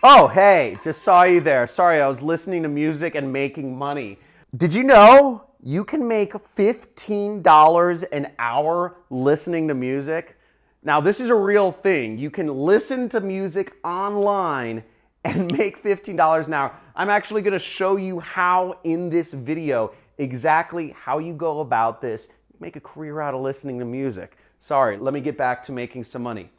Oh, hey, just saw you there. Sorry, I was listening to music and making money. Did you know you can make $15 an hour listening to music? Now, this is a real thing. You can listen to music online and make $15 an hour. I'm actually going to show you how in this video, exactly how you go about this. Make a career out of listening to music. Sorry, let me get back to making some money.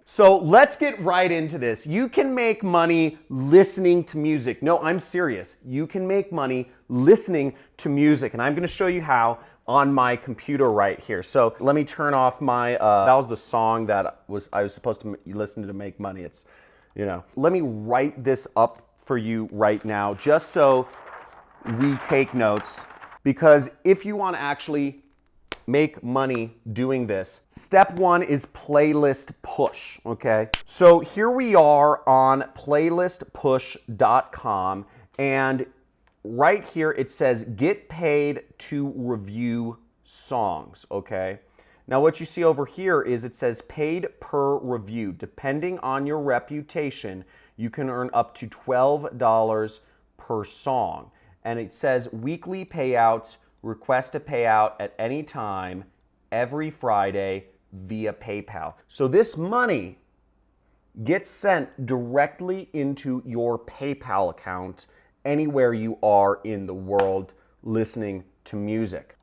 So let's get right into this. You can make money listening to music. No, I'm serious. You can make money listening to music, and I'm going to show you how on my computer right here. So let me turn off my, that was the song that I was supposed to listen to make money. It's, let me write this up for you right now just so we take notes, because if you want to actually make money doing this, step one is playlist push, okay? So here we are on playlistpush.com, and right here it says get paid to review songs, okay? Now what you see over here is it says paid per review. Depending on your reputation, you can earn up to $12 per song. And it says weekly payouts, request a payout at any time, every Friday via PayPal. So this money gets sent directly into your PayPal account anywhere you are in the world listening to music.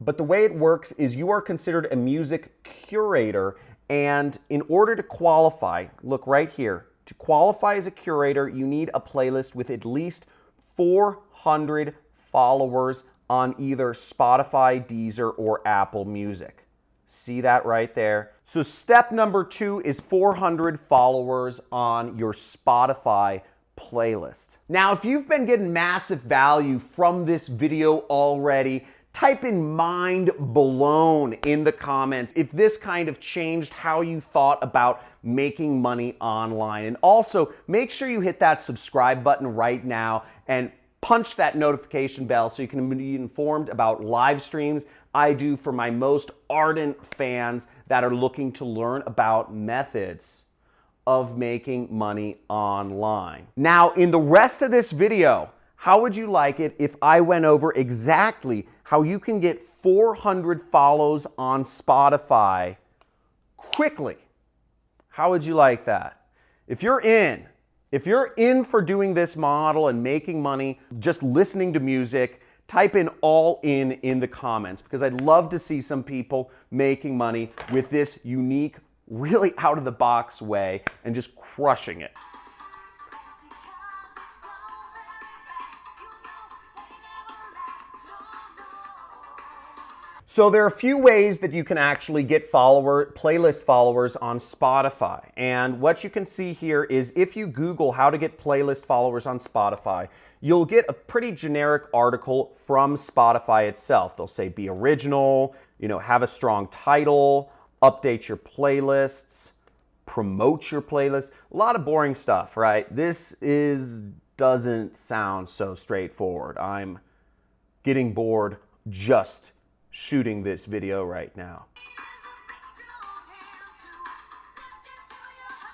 But the way it works is you are considered a music curator, and in order to qualify, look right here, to qualify as a curator, you need a playlist with at least 400 followers on either Spotify, Deezer, or Apple Music. See that right there? So step number 2 is 400 followers on your Spotify playlist. Now, if you've been getting massive value from this video already, type in mind blown in the comments if this kind of changed how you thought about making money online. And also, make sure you hit that subscribe button right now and punch that notification bell so you can be informed about live streams I do for my most ardent fans that are looking to learn about methods of making money online. Now, in the rest of this video, how would you like it if I went over exactly how you can get 400 follows on Spotify quickly? How would you like that? If you're in for doing this model and making money just listening to music, type in all in the comments, because I'd love to see some people making money with this unique, really out of the box way and just crushing it. So there are a few ways that you can actually get playlist followers on Spotify. And what you can see here is if you Google how to get playlist followers on Spotify, you'll get a pretty generic article from Spotify itself. They'll say be original, have a strong title, update your playlists, promote your playlist. A lot of boring stuff, right? This doesn't sound so straightforward. I'm getting bored just shooting this video right now.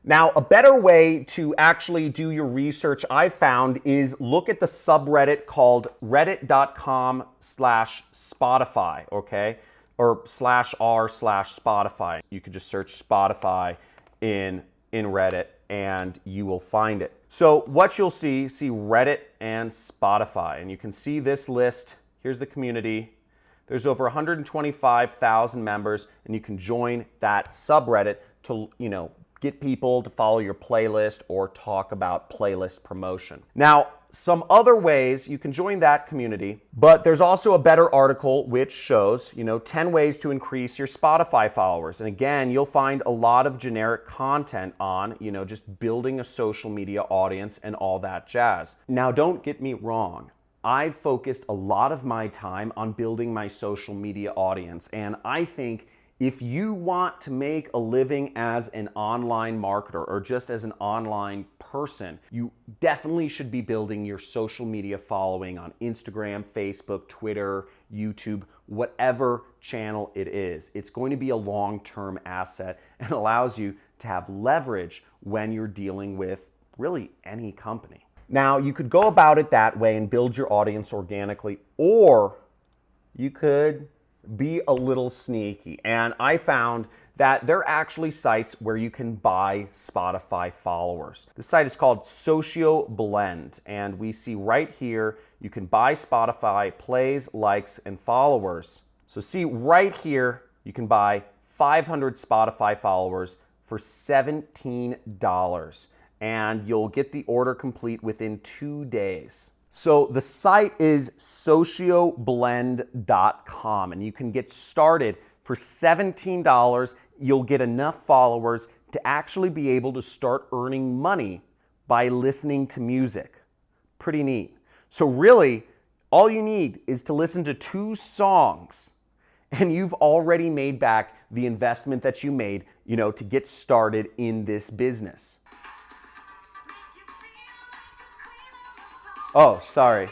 Now, a better way to actually do your research I've found is look at the subreddit called reddit.com/Spotify, okay? Or /r/Spotify. You could just search Spotify in Reddit and you will find it. So what you'll see Reddit and Spotify, and you can see this list. Here's the community. There's over 125,000 members, and you can join that subreddit to, get people to follow your playlist or talk about playlist promotion. Now, some other ways you can join that community, but there's also a better article which shows, 10 ways to increase your Spotify followers. And again, you'll find a lot of generic content on, just building a social media audience and all that jazz. Now, don't get me wrong. I've focused a lot of my time on building my social media audience. And I think if you want to make a living as an online marketer or just as an online person, you definitely should be building your social media following on Instagram, Facebook, Twitter, YouTube, whatever channel it is. It's going to be a long-term asset and allows you to have leverage when you're dealing with really any company. Now, you could go about it that way and build your audience organically, or you could be a little sneaky. And I found that there are actually sites where you can buy Spotify followers. The site is called Socio Blend, and we see right here you can buy Spotify plays, likes, and followers. So see right here, you can buy 500 Spotify followers for $17, and you'll get the order complete within 2 days. So the site is socioblend.com, and you can get started for $17. You'll get enough followers to actually be able to start earning money by listening to music. Pretty neat. So really, all you need is to listen to 2 songs, and you've already made back the investment that you made, to get started in this business. Oh, sorry.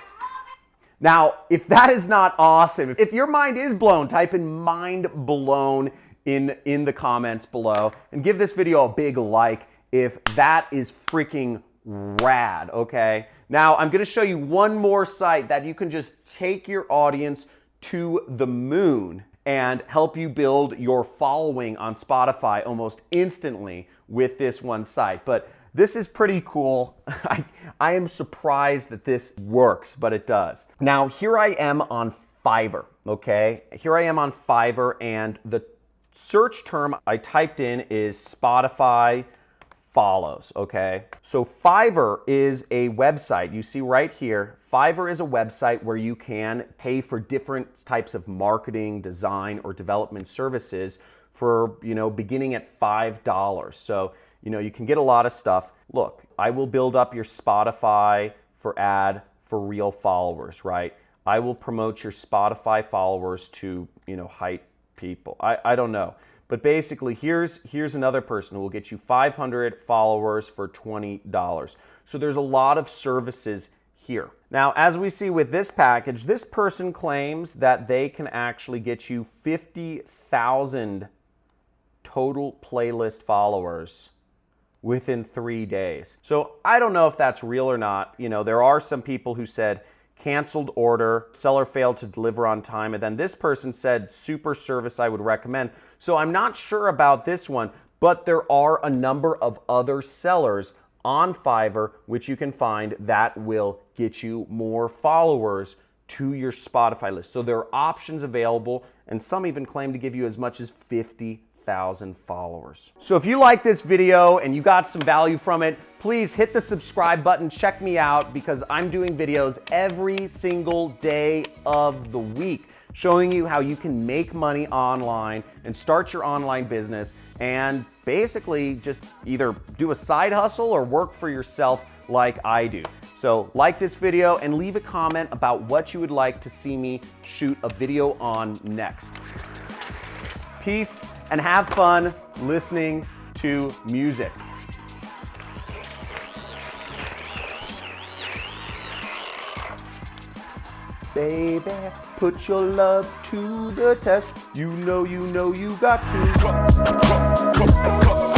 Now, if that is not awesome, if your mind is blown, type in mind blown in the comments below and give this video a big like if that is freaking rad, okay? Now, I'm gonna show you one more site that you can just take your audience to the moon and help you build your following on Spotify almost instantly with this one site. But this is pretty cool. I am surprised that this works, but it does. Now, here I am on Fiverr, okay? Here I am on Fiverr, and the search term I typed in is Spotify follows, okay? So Fiverr is a website. You see right here, Fiverr is a website where you can pay for different types of marketing, design, or development services for, beginning at $5. So, you can get a lot of stuff. Look, I will build up your Spotify for real followers, right? I will promote your Spotify followers to, hype people. I don't know. But basically, here's another person who will get you 500 followers for $20. So there's a lot of services here. Now, as we see with this package, this person claims that they can actually get you 50,000 total playlist followers within 3 days. So I don't know if that's real or not. There are some people who said canceled order, seller failed to deliver on time, and then this person said super service I would recommend. So I'm not sure about this one, but there are a number of other sellers on Fiverr which you can find that will get you more followers to your Spotify list. So there are options available, and some even claim to give you as much as 50,000 followers. So if you like this video and you got some value from it, please hit the subscribe button. Check me out because I'm doing videos every single day of the week showing you how you can make money online and start your online business and basically just either do a side hustle or work for yourself like I do. So like this video and leave a comment about what you would like to see me shoot a video on next. Peace and have fun listening to music. Baby, put your love to the test. You know you got to.